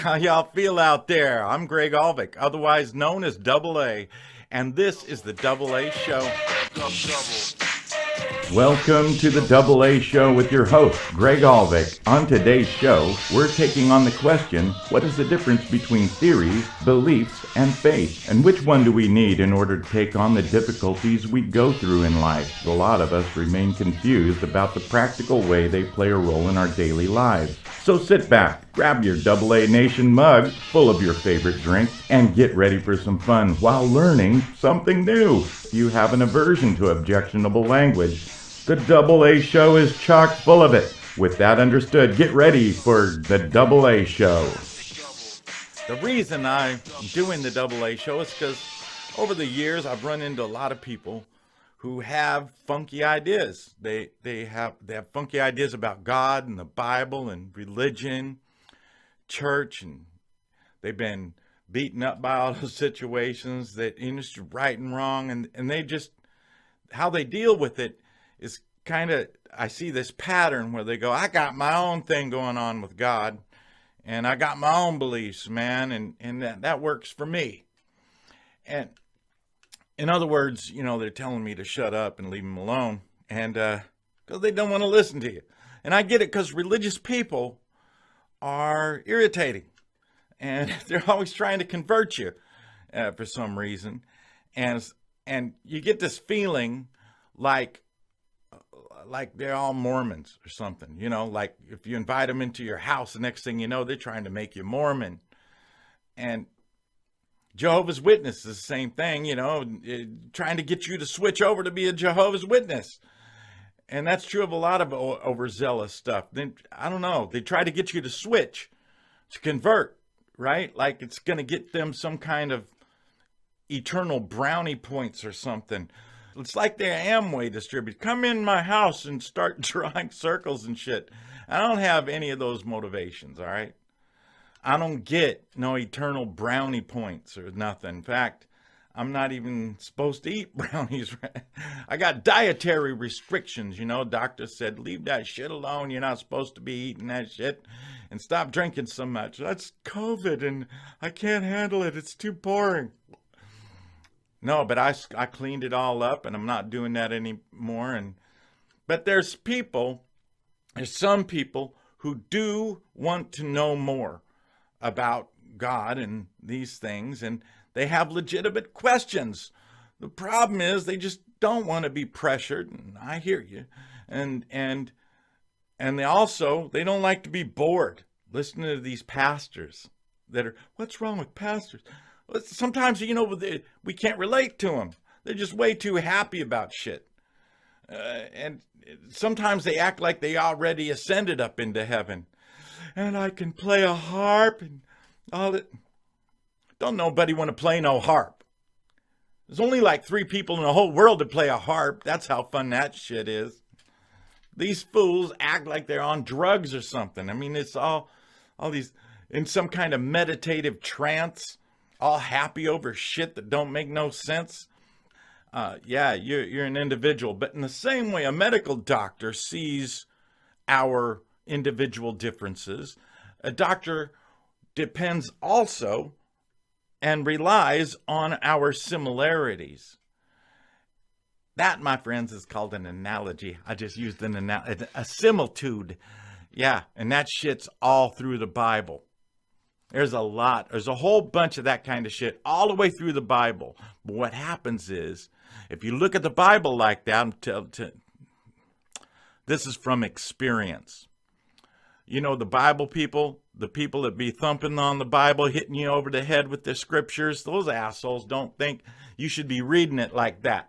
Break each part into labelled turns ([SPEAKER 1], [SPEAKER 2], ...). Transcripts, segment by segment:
[SPEAKER 1] How y'all feel out there? I'm Greg Aalvik, otherwise known as Dubl A, and this is the Dubl A Show.
[SPEAKER 2] Welcome to the Dubl A Show with your host, Greg Aalvik. On today's show, we're taking on the question, what is the difference between theories, beliefs, and faith? And which one do we need in order to take on the difficulties we go through in life? A lot of us remain confused about the practical way they play a role in our daily lives. So sit back, grab your Dubl A Nation mug full of your favorite drink, and get ready for some fun while learning something new. If you have an aversion to objectionable language, the Dubl A Show is chock full of it. With that understood, get ready for the Dubl A Show.
[SPEAKER 1] The reason I'm doing the Dubl A Show is because over the years I've run into a lot of people who have funky ideas. They have funky ideas about God and the Bible and religion, church, and they've been beaten up by all those situations that is right and wrong, and they just, how they deal with it is kind of, I see this pattern where they go, I got my own thing going on with God, and I got my own beliefs, man, and that works for me. And in other words, you know, they're telling me to shut up and leave them alone, and because they don't want to listen to you. And I get it, because religious people are irritating, and they're always trying to convert you for some reason, and you get this feeling like they're all Mormons or something, you know, like if you invite them into your house, the next thing you know, they're trying to make you Mormon. And Jehovah's Witness is the same thing, you know, trying to get you to switch over to be a Jehovah's Witness. And that's true of a lot of overzealous stuff. Then, I don't know, they try to get you to switch, to convert, right? Like it's going to get them some kind of eternal brownie points or something. It's like they're Amway distributors. Come in my house and start drawing circles and shit. I don't have any of those motivations, all right? I don't get no eternal brownie points or nothing. In fact, I'm not even supposed to eat brownies. I got dietary restrictions, you know. Doctor said, leave that shit alone. You're not supposed to be eating that shit. And stop drinking so much. That's COVID and I can't handle it. It's too boring. No, but I cleaned it all up, and I'm not doing that anymore. But there's some people who do want to know more about God and these things, and they have legitimate questions. The problem is they just don't want to be pressured, and I hear you. And they don't like to be bored listening to these pastors that are, what's wrong with pastors? Sometimes, you know, we can't relate to them. They're just way too happy about shit. And sometimes they act like they already ascended up into heaven. And I can play a harp and all that. Don't nobody want to play no harp. There's only like 3 people in the whole world that play a harp. That's how fun that shit is. These fools act like they're on drugs or something. I mean, it's all these in some kind of meditative trance, all happy over shit that don't make no sense. Yeah, you're an individual, but in the same way a medical doctor sees our individual differences, a doctor depends also and relies on our similarities. That, my friends, is called an analogy. I just used a similitude. Yeah, and that shit's all through the Bible. There's a whole bunch of that kind of shit all the way through the Bible. But what happens is, if you look at the Bible like that, this is from experience. You know, the Bible people, the people that be thumping on the Bible, hitting you over the head with the scriptures, those assholes don't think you should be reading it like that.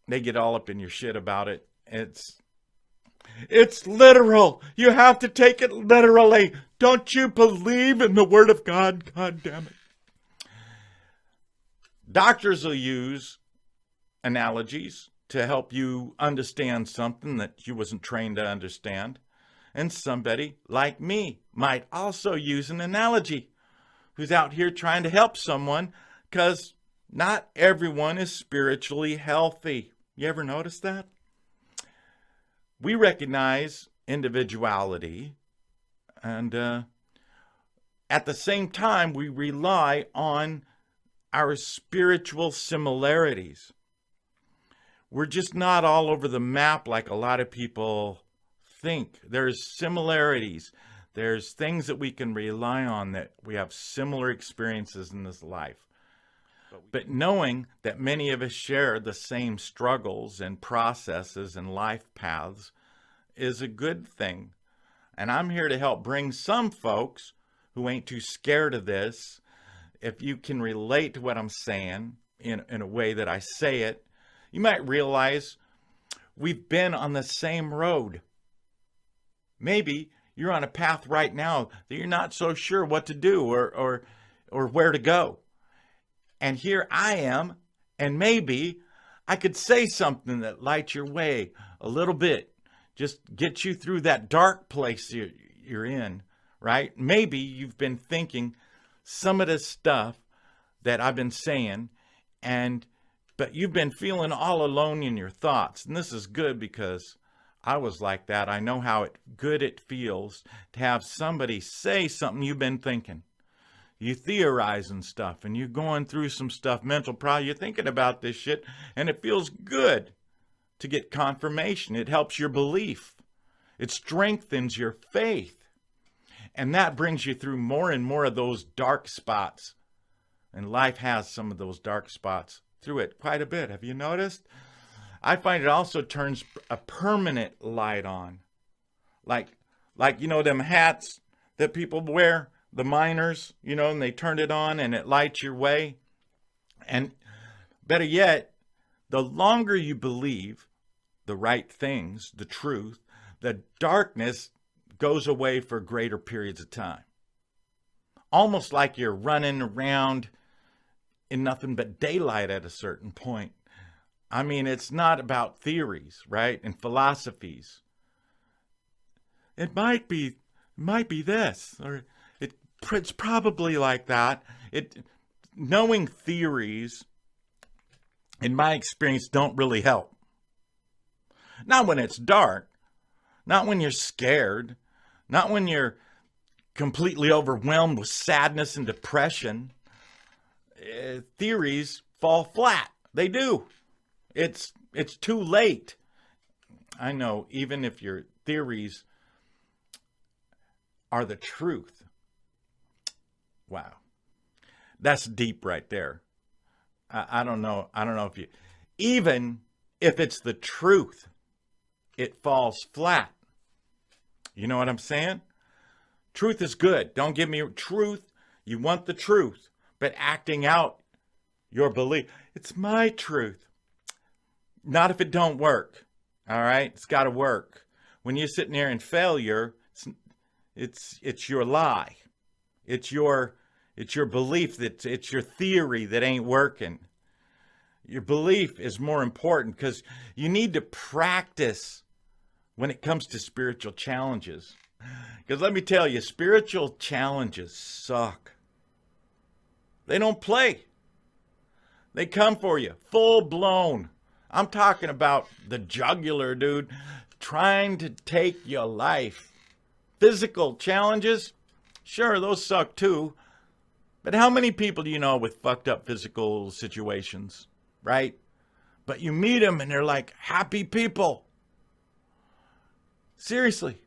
[SPEAKER 1] They get all up in your shit about it. It's literal. You have to take it literally. Don't you believe in the Word of God? God damn it. Doctors will use analogies to help you understand something that you wasn't trained to understand. And somebody like me might also use an analogy who's out here trying to help someone, because not everyone is spiritually healthy. You ever notice that? We recognize individuality, and at the same time, we rely on our spiritual similarities. We're just not all over the map like a lot of people think. There's similarities. There's things that we can rely on, that we have similar experiences in this life. But knowing that many of us share the same struggles and processes and life paths is a good thing. And I'm here to help bring some folks who ain't too scared of this. If you can relate to what I'm saying in a way that I say it, you might realize we've been on the same road. Maybe you're on a path right now that you're not so sure what to do or where to go. And here I am, and maybe I could say something that lights your way a little bit, just get you through that dark place you're in, right? Maybe you've been thinking some of the stuff that I've been saying, but you've been feeling all alone in your thoughts. And this is good because I was like that. I know how good it feels to have somebody say something you've been thinking. You theorizing stuff and you're going through some stuff, mental problem. You're thinking about this shit and it feels good to get confirmation. It helps your belief. It strengthens your faith. And that brings you through more and more of those dark spots. And life has some of those dark spots through it quite a bit. Have you noticed? I find it also turns a permanent light on. Like them hats that people wear, the miners, and they turn it on and it lights your way. And better yet, the longer you believe the right things, the truth, the darkness goes away for greater periods of time. Almost like you're running around in nothing but daylight at a certain point. I mean, it's not about theories, right? And philosophies. It might be this, or it's probably like that. Knowing theories, in my experience, don't really help. Not when it's dark, not when you're scared, not when you're completely overwhelmed with sadness and depression. Theories fall flat. They do. It's too late. I know, even if your theories are the truth. Wow. That's deep right there. I don't know if you, even if it's the truth, it falls flat. You know what I'm saying? Truth is good. Don't give me truth. You want the truth, but acting out your belief. It's my truth. Not if it don't work. All right? It's got to work. When you're sitting there in failure, it's your lie. It's your belief that it's your theory that ain't working. Your belief is more important because you need to practice when it comes to spiritual challenges. Because let me tell you, spiritual challenges suck. They don't play. They come for you, full blown. I'm talking about the jugular, dude, trying to take your life. Physical challenges, sure, those suck too. But how many people do you know with fucked up physical situations, right? But you meet them and they're like happy people. Seriously.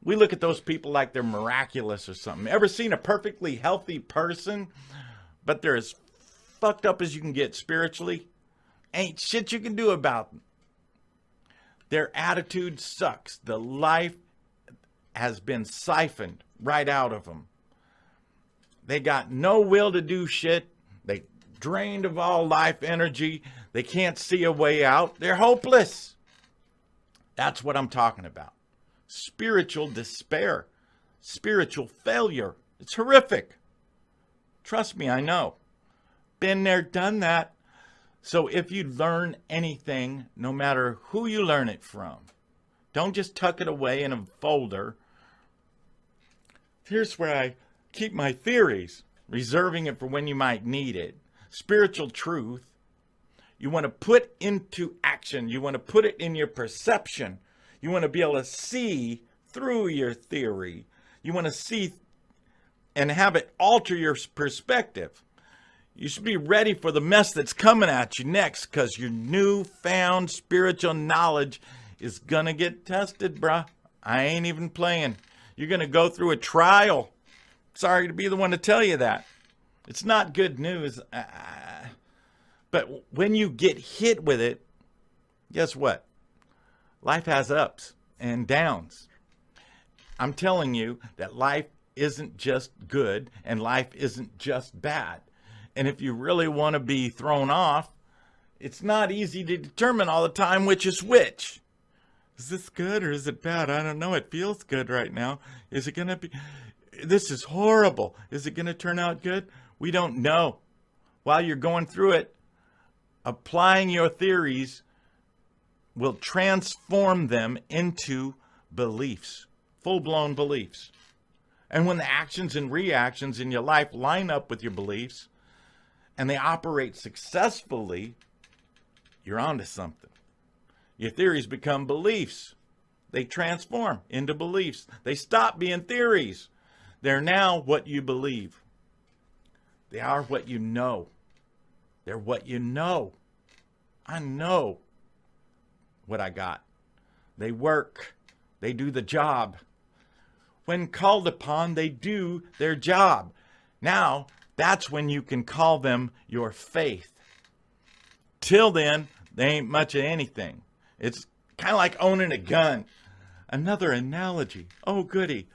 [SPEAKER 1] We look at those people like they're miraculous or something. Ever seen a perfectly healthy person, but they're as fucked up as you can get spiritually? Ain't shit you can do about them. Their attitude sucks. The life has been siphoned right out of them. They got no will to do shit. They drained of all life energy. They can't see a way out. They're hopeless. That's what I'm talking about. Spiritual despair. Spiritual failure. It's horrific. Trust me, I know. Been there, done that. So if you learn anything, no matter who you learn it from, don't just tuck it away in a folder. Here's where I keep my theories, reserving it for when you might need it. Spiritual truth, you want to put into action. You want to put it in your perception. You want to be able to see through your theory. You want to see and have it alter your perspective. You should be ready for the mess that's coming at you next, because your newfound spiritual knowledge is going to get tested, bruh. I ain't even playing. You're going to go through a trial. Sorry to be the one to tell you that. It's not good news. But when you get hit with it, guess what? Life has ups and downs. I'm telling you that life isn't just good and life isn't just bad. And if you really want to be thrown off, it's not easy to determine all the time which is which. Is this good or is it bad? I don't know. It feels good right now. Is it going to be? This is horrible. Is it going to turn out good? We don't know. While you're going through it, applying your theories will transform them into beliefs, full-blown beliefs. And when the actions and reactions in your life line up with your beliefs and they operate successfully, you're onto something. Your theories become beliefs. They transform into beliefs. They stop being theories. They're now what you believe. They are what you know. They're what you know. I know what I got. They work. They do the job. When called upon, they do their job. Now, that's when you can call them your faith. Till then, they ain't much of anything. It's kind of like owning a gun. Another analogy. Oh, goody.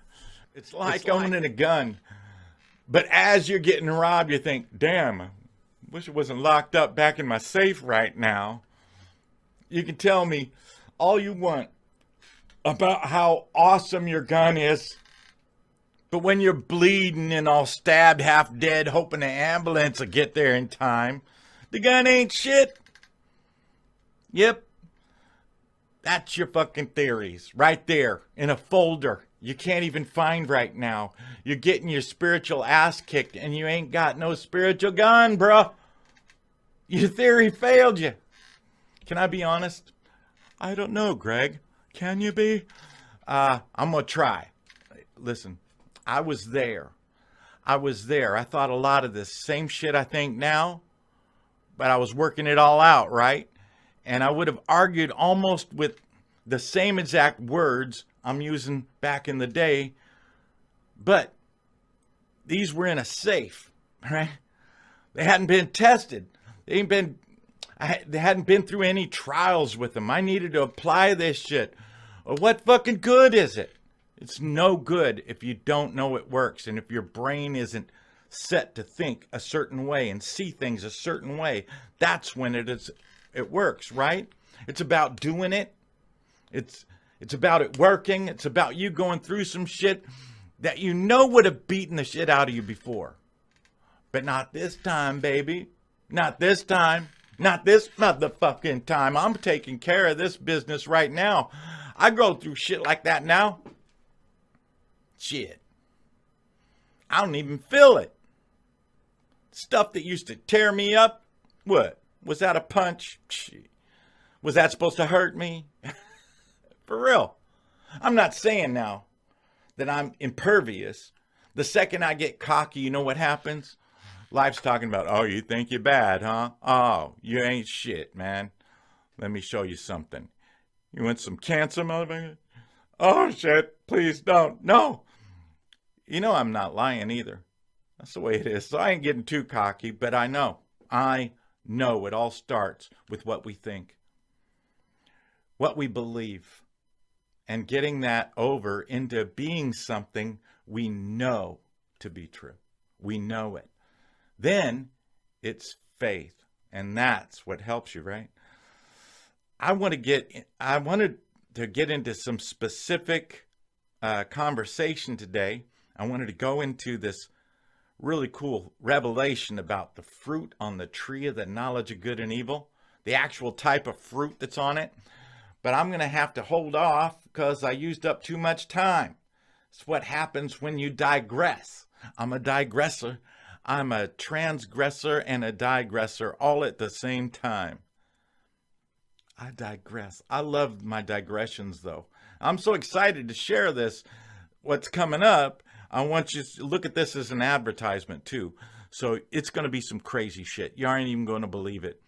[SPEAKER 1] It's like owning a gun. But as you're getting robbed, you think, damn, I wish it wasn't locked up back in my safe right now. You can tell me all you want about how awesome your gun is. But when you're bleeding and all stabbed, half dead, hoping the ambulance will get there in time, the gun ain't shit. Yep. That's your fucking theories right there in a folder you can't even find right now. You're getting your spiritual ass kicked and you ain't got no spiritual gun, bro. Your theory failed you. Can I be honest? I don't know, Greg. Can you be? I'm going to try. Listen, I was there. I thought a lot of this same shit I think now, but I was working it all out, right? And I would have argued almost with the same exact words I'm using back in the day, but these were in a safe, right? They hadn't been tested. They hadn't been through any trials with them. I needed to apply this shit. What fucking good is it? It's no good if you don't know it works and if your brain isn't set to think a certain way and see things a certain way. That's when it works, right? It's about doing it. It's about it working. It's about you going through some shit that you know would have beaten the shit out of you before. But not this time, baby. Not this time. Not this motherfucking time. I'm taking care of this business right now. I go through shit like that now. Shit. I don't even feel it. Stuff that used to tear me up. What? Was that a punch? Was that supposed to hurt me? For real. I'm not saying now that I'm impervious. The second I get cocky, you know what happens? Life's talking about, oh, you think you're bad, huh? Oh, you ain't shit, man. Let me show you something. You want some cancer, motherfucker? Oh, shit, please don't. No. You know I'm not lying either. That's the way it is. So I ain't getting too cocky, but I know it all starts with what we think, what we believe, and getting that over into being something we know to be true. We know it. Then it's faith, and that's what helps you, right? I wanted to get into some specific conversation today. I wanted to go into this really cool revelation about the fruit on the tree of the knowledge of good and evil, the actual type of fruit that's on it. But I'm going to have to hold off because I used up too much time. It's what happens when you digress. I'm a digressor. I'm a transgressor and a digressor all at the same time. I digress. I love my digressions, though. I'm so excited to share this, what's coming up. I want you to look at this as an advertisement too. So it's going to be some crazy shit. You aren't even going to believe it.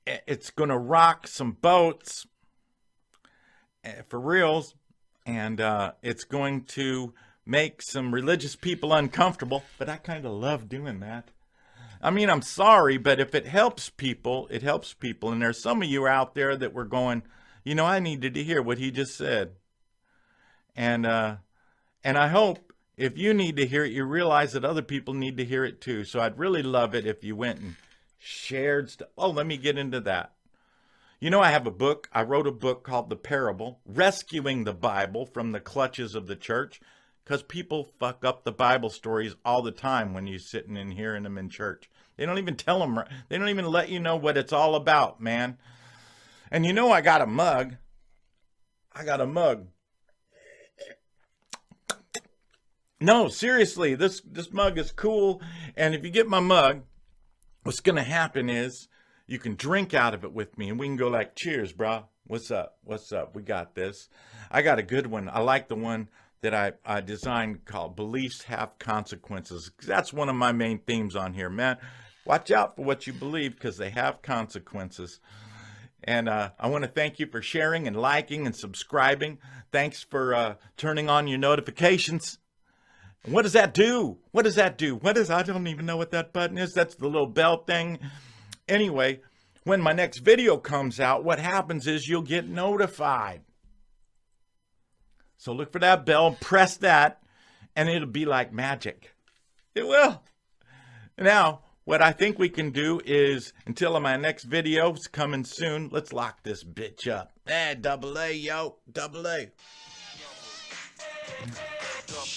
[SPEAKER 1] It's going to rock some boats for reals. And it's going to make some religious people uncomfortable. But I kind of love doing that. I mean, I'm sorry, but if it helps people, it helps people. And there's some of you out there that were going, you know, I needed to hear what he just said. And I hope if you need to hear it, you realize that other people need to hear it too. So I'd really love it if you went and shared stuff. Oh, let me get into that. You know, I have a book. I wrote a book called The Parable, Rescuing the Bible from the Clutches of the Church, because people fuck up the Bible stories all the time when you're sitting and hearing them in church. They don't even tell them. They don't even let you know what it's all about, man. And you know, I got a mug. No, seriously, this mug is cool. And if you get my mug, what's going to happen is you can drink out of it with me and we can go like, cheers, bro. What's up? What's up? We got this. I got a good one. I like the one that I designed called Beliefs Have Consequences. That's one of my main themes on here, man. Watch out for what you believe because they have consequences. And I want to thank you for sharing and liking and subscribing. Thanks for turning on your notifications. What does that do? What does that do? I don't even know what that button is. That's the little bell thing. Anyway, when my next video comes out, what happens is you'll get notified. So look for that bell, press that, and it'll be like magic. It will. Now, what I think we can do is, until my next video is coming soon, let's lock this bitch up. Hey, Dubl A, yo, Dubl A. Double.